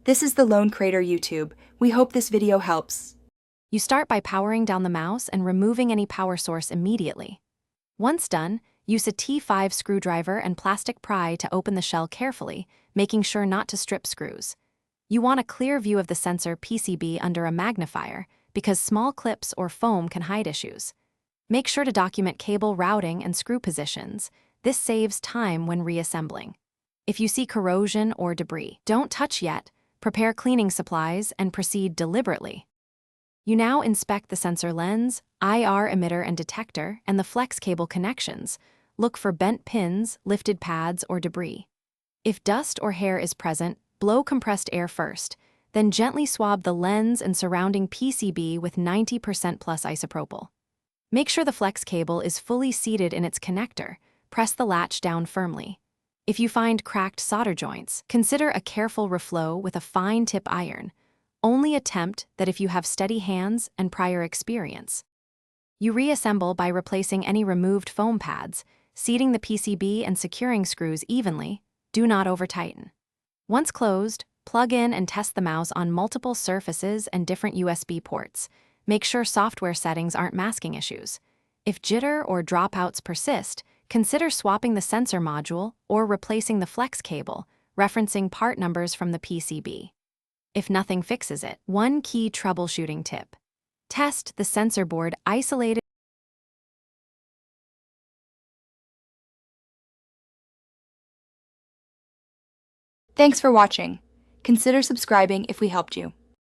This is the Lone Crater YouTube. We hope this video helps. You start by powering down the mouse and removing any power source immediately. Once done, use a T5 screwdriver and plastic pry to open the shell carefully, making sure not to strip screws. You want a clear view of the sensor PCB under a magnifier because small clips or foam can hide issues. Make sure to document cable routing and screw positions. This saves time when reassembling. If you see corrosion or debris, don't touch yet. Prepare cleaning supplies and proceed deliberately. You now inspect the sensor lens, IR emitter and detector, and the flex cable connections. Look for bent pins, lifted pads, or debris. If dust or hair is present, blow compressed air first, then gently swab the lens and surrounding PCB with 90% plus isopropyl. Make sure the flex cable is fully seated in its connector. Press the latch down firmly. If you find cracked solder joints, consider a careful reflow with a fine tip iron. Only attempt that if you have steady hands and prior experience. You reassemble by replacing any removed foam pads, seating the PCB and securing screws evenly. Do not over-tighten. Once closed, plug in and test the mouse on multiple surfaces and different USB ports. Make sure software settings aren't masking issues. If jitter or dropouts persist, consider swapping the sensor module or replacing the flex cable, referencing part numbers from the PCB. If nothing fixes it, one key troubleshooting tip. Test the sensor board isolated. Thanks for watching. Consider subscribing if we helped you.